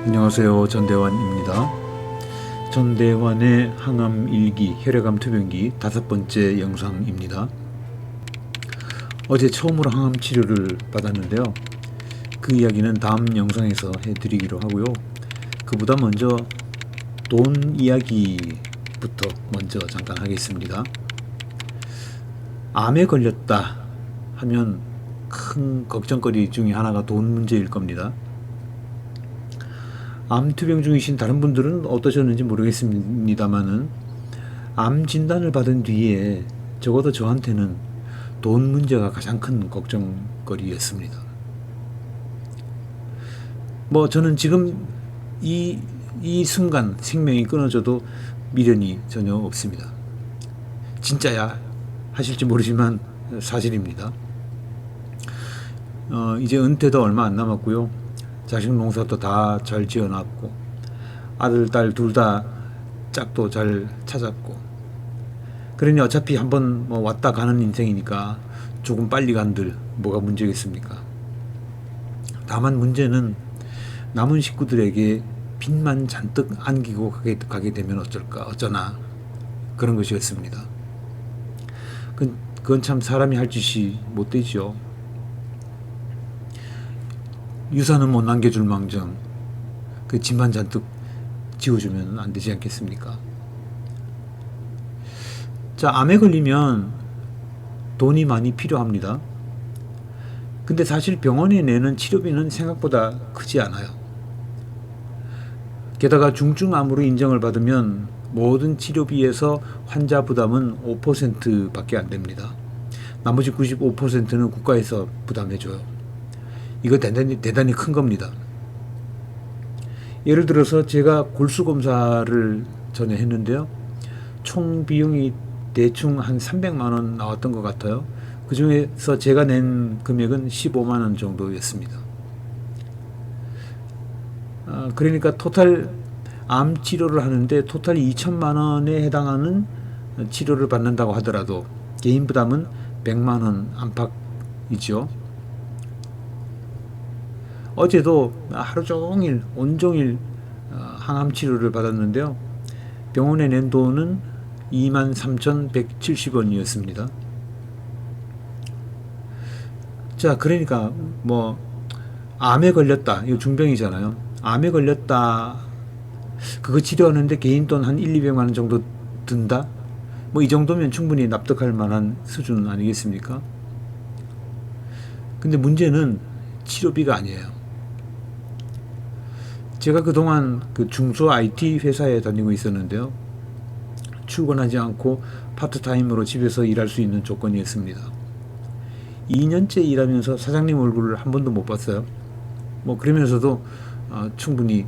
안녕하세요. 전대환입니다. 전대환의 항암 일기, 혈액암 투병기 5번째 영상입니다. 어제 처음으로 항암 치료를 받았는데요. 그 이야기는 다음 영상에서 해드리기로 하고요. 그보다 먼저 돈 이야기부터 먼저 잠깐 하겠습니다. 암에 걸렸다 하면 큰 걱정거리 중에 하나가 돈 문제일 겁니다. 암 투병 중이신 다른 분들은 어떠셨는지 모르겠습니다만은 암 진단을 받은 뒤에 적어도 저한테는 돈 문제가 가장 큰 걱정거리였습니다. 저는 지금 이 순간 생명이 끊어져도 미련이 전혀 없습니다. 진짜야 하실지 모르지만 사실입니다. 이제 은퇴도 얼마 안 남았고요. 자식 농사도 다 잘 지어놨고 아들, 딸 둘 다 짝도 잘 찾았고, 그러니 어차피 한번 왔다 가는 인생이니까 조금 빨리 간들 뭐가 문제겠습니까? 다만 문제는 남은 식구들에게 빚만 잔뜩 안기고 가게 되면 어쩌나 그런 것이었습니다. 그건 참 사람이 할 짓이 못 되죠. 유산은 못 남겨줄 망정 그 집만 잔뜩 지어주면 안 되지 않겠습니까? 자, 암에 걸리면 돈이 많이 필요합니다. 근데 사실 병원이 내는 치료비는 생각보다 크지 않아요. 게다가 중증암으로 인정을 받으면 모든 치료비에서 환자 부담은 5%밖에 안 됩니다. 나머지 95%는 국가에서 부담해줘요. 이거 대단히 큰 겁니다. 예를 들어서 제가 골수 검사를 전에 했는데요. 총 비용이 대충 한 300만 원 나왔던 것 같아요. 그 중에서 제가 낸 금액은 15만 원 정도였습니다. 그러니까 토탈 암 치료를 하는데 토탈 2천만 원에 해당하는 치료를 받는다고 하더라도 개인 부담은 100만 원 안팎이죠. 어제도 하루 종일 온종일 항암 치료를 받았는데요. 병원에 낸 돈은 23,170원이었습니다. 자, 그러니까 암에 걸렸다. 이거 중병이잖아요. 암에 걸렸다. 그거 치료하는데 개인 돈 한 1, 200만 원 정도 든다? 이 정도면 충분히 납득할 만한 수준 아니겠습니까? 근데 문제는 치료비가 아니에요. 제가 그동안 그 중소 IT 회사에 다니고 있었는데요. 출근하지 않고 파트타임으로 집에서 일할 수 있는 조건이었습니다. 2년째 일하면서 사장님 얼굴을 한 번도 못 봤어요. 그러면서도 충분히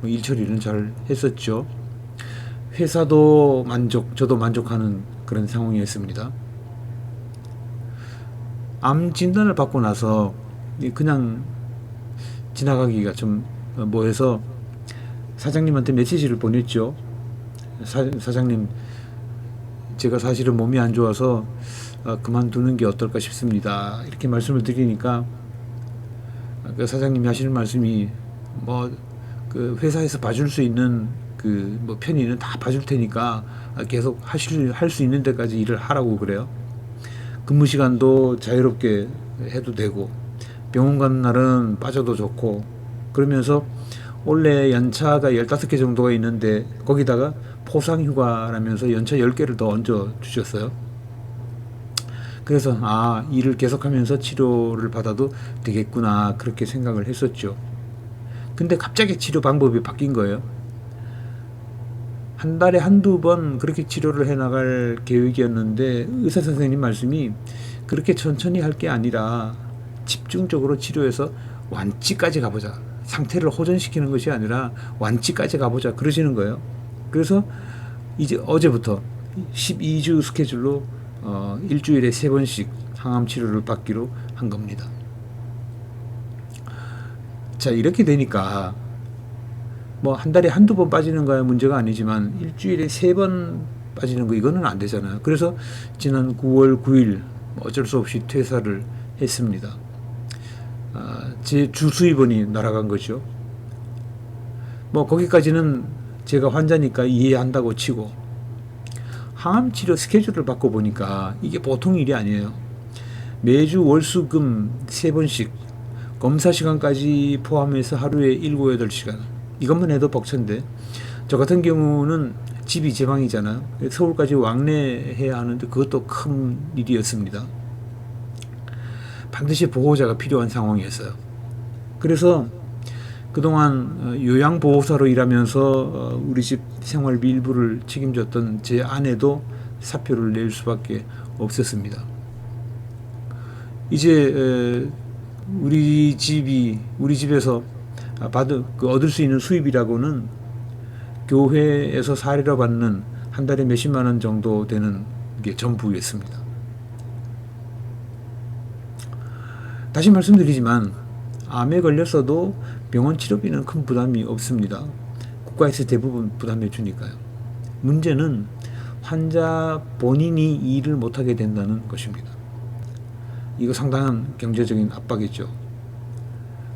일 처리는 잘 했었죠. 회사도 저도 만족하는 그런 상황이었습니다. 암 진단을 받고 나서 그냥 지나가기가 좀 해서 사장님한테 메시지를 보냈죠. 사장님, 제가 사실은 몸이 안 좋아서 그만두는 게 어떨까 싶습니다. 이렇게 말씀을 드리니까 그 사장님이 하시는 말씀이 그 회사에서 봐줄 수 있는 그 편의는 다 봐줄 테니까 계속 할 수 있는 데까지 일을 하라고 그래요. 근무 시간도 자유롭게 해도 되고 병원 가는 날은 빠져도 좋고, 그러면서 원래 연차가 15개 정도가 있는데 거기다가 포상휴가라면서 연차 10개를 더 얹어 주셨어요. 그래서 일을 계속하면서 치료를 받아도 되겠구나 그렇게 생각을 했었죠. 근데 갑자기 치료 방법이 바뀐 거예요. 한 달에 한두 번 그렇게 치료를 해나갈 계획이었는데 의사 선생님 말씀이 그렇게 천천히 할 게 아니라 집중적으로 치료해서 완치까지 가보자. 상태를 호전시키는 것이 아니라 완치까지 가보자 그러시는 거예요. 그래서 이제 어제부터 12주 스케줄로 일주일에 3번씩 항암 치료를 받기로 한 겁니다. 자, 이렇게 되니까 한 달에 한두 번 빠지는 거야 문제가 아니지만 일주일에 3번 빠지는 거 이거는 안 되잖아요. 그래서 지난 9월 9일 어쩔 수 없이 퇴사를 했습니다. 제 주 수입원이 날아간 거죠. 뭐 거기까지는 제가 환자니까 이해한다고 치고, 항암 치료 스케줄을 받고 보니까 이게 보통 일이 아니에요. 매주 월수금 3번씩 검사 시간까지 포함해서 하루에 7, 8시간. 이것만 해도 벅찬데, 저 같은 경우는 집이 제 방이잖아요. 서울까지 왕래해야 하는데 그것도 큰 일이었습니다. 반드시 보호자가 필요한 상황이었어요. 그래서 그동안 요양보호사로 일하면서 우리 집 생활비 일부를 책임졌던 제 아내도 사표를 낼 수밖에 없었습니다. 이제 우리 집에서 얻을 수 있는 수입이라고는 교회에서 사례로 받는 한 달에 몇십만 원 정도 되는 게 전부였습니다. 다시 말씀드리지만 암에 걸렸어도 병원 치료비는 큰 부담이 없습니다. 국가에서 대부분 부담해 주니까요. 문제는 환자 본인이 일을 못하게 된다는 것입니다. 이거 상당한 경제적인 압박이죠.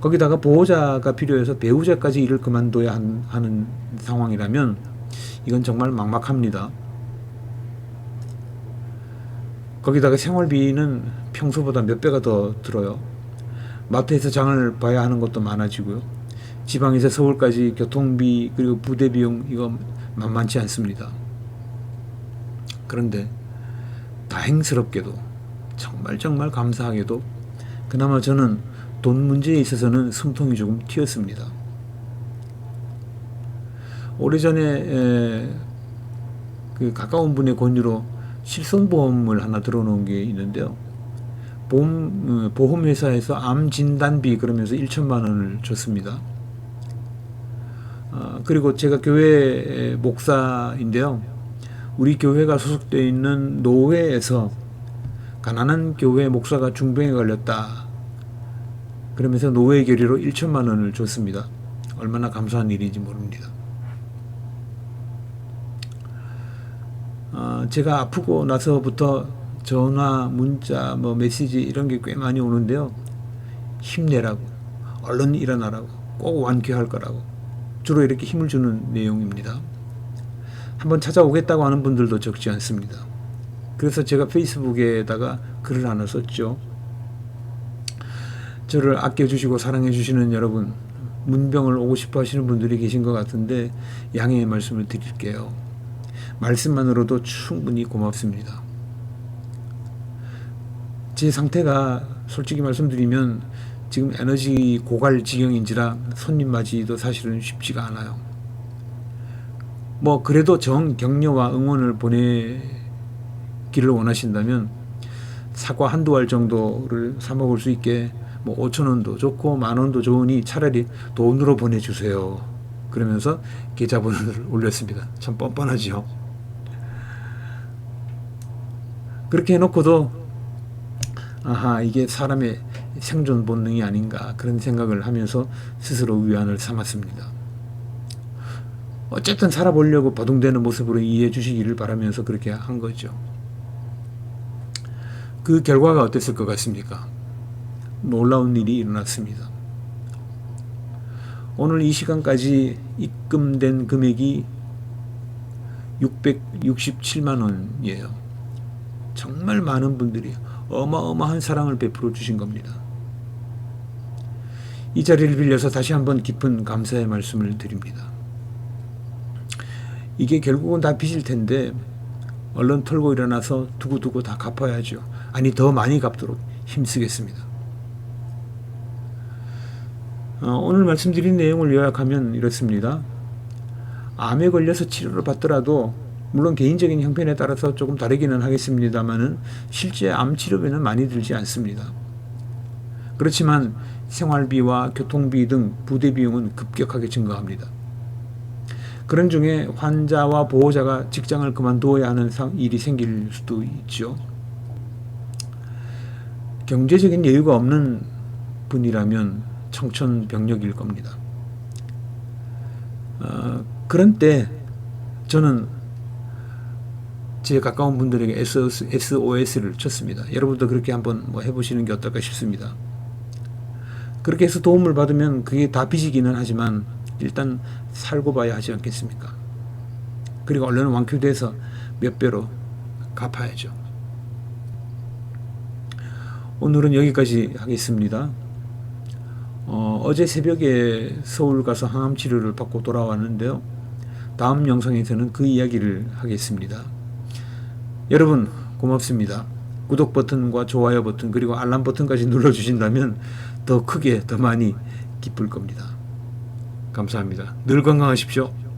거기다가 보호자가 필요해서 배우자까지 일을 그만둬야 하는 상황이라면 이건 정말 막막합니다. 거기다가 생활비는 평소보다 몇 배가 더 들어요. 마트에서 장을 봐야 하는 것도 많아지고요. 지방에서 서울까지 교통비 그리고 부대 비용 이거 만만치 않습니다. 그런데 다행스럽게도 정말 감사하게도 그나마 저는 돈 문제에 있어서는 숨통이 조금 튀었습니다. 오래전에 그 가까운 분의 권유로 실손보험을 하나 들어놓은 게 있는데요. 보험회사에서 암 진단비 그러면서 1천만 원을 줬습니다. 그리고 제가 교회 목사인데요. 우리 교회가 소속되어 있는 노회에서 가난한 교회 목사가 중병에 걸렸다. 그러면서 노회 결의로 1천만 원을 줬습니다. 얼마나 감사한 일인지 모릅니다. 제가 아프고 나서부터 전화, 문자, 메시지 이런 게 꽤 많이 오는데요. 힘내라고, 얼른 일어나라고, 꼭 완쾌할 거라고 주로 이렇게 힘을 주는 내용입니다. 한번 찾아오겠다고 하는 분들도 적지 않습니다. 그래서 제가 페이스북에다가 글을 하나 썼죠. 저를 아껴주시고 사랑해주시는 여러분, 문병을 오고 싶어 하시는 분들이 계신 것 같은데 양해의 말씀을 드릴게요. 말씀만으로도 충분히 고맙습니다. 제 상태가 솔직히 말씀드리면 지금 에너지 고갈 지경인지라 손님 맞이도 사실은 쉽지가 않아요. 그래도 격려와 응원을 보내기를 원하신다면 사과 한두 알 정도를 사 먹을 수 있게 5,000원도 좋고 10,000원도 좋으니 차라리 돈으로 보내주세요. 그러면서 계좌번호를 올렸습니다. 참 뻔뻔하지요. 그렇게 해놓고도 이게 사람의 생존 본능이 아닌가 그런 생각을 하면서 스스로 위안을 삼았습니다. 어쨌든 살아보려고 버둥대는 모습으로 이해해 주시기를 바라면서 그렇게 한 거죠. 그 결과가 어땠을 것 같습니까? 놀라운 일이 일어났습니다. 오늘 이 시간까지 입금된 금액이 667만 원이에요. 정말 많은 분들이 어마어마한 사랑을 베풀어 주신 겁니다. 이 자리를 빌려서 다시 한번 깊은 감사의 말씀을 드립니다. 이게 결국은 다 빚일 텐데 얼른 털고 일어나서 두고두고 다 갚아야죠. 더 많이 갚도록 힘쓰겠습니다. 오늘 말씀드린 내용을 요약하면 이렇습니다. 암에 걸려서 치료를 받더라도 물론 개인적인 형편에 따라서 조금 다르기는 하겠습니다만은 실제 암 치료비는 많이 들지 않습니다. 그렇지만 생활비와 교통비 등 부대 비용은 급격하게 증가합니다. 그런 중에 환자와 보호자가 직장을 그만두어야 하는 일이 생길 수도 있죠. 경제적인 여유가 없는 분이라면 청천벽력일 겁니다. 그런 때 저는 제 가까운 분들에게 SOS를 쳤습니다. 여러분도 그렇게 한번 해보시는 게 어떨까 싶습니다. 그렇게 해서 도움을 받으면 그게 다 빚이기는 하지만 일단 살고 봐야 하지 않겠습니까? 그리고 얼른 완쾌돼서 몇 배로 갚아야죠. 오늘은 여기까지 하겠습니다. 어제 새벽에 서울 가서 항암 치료를 받고 돌아왔는데요. 다음 영상에서는 그 이야기를 하겠습니다. 여러분 고맙습니다. 구독 버튼과 좋아요 버튼 그리고 알람 버튼까지 눌러주신다면 더 크게 더 많이 기쁠 겁니다. 감사합니다. 늘 건강하십시오.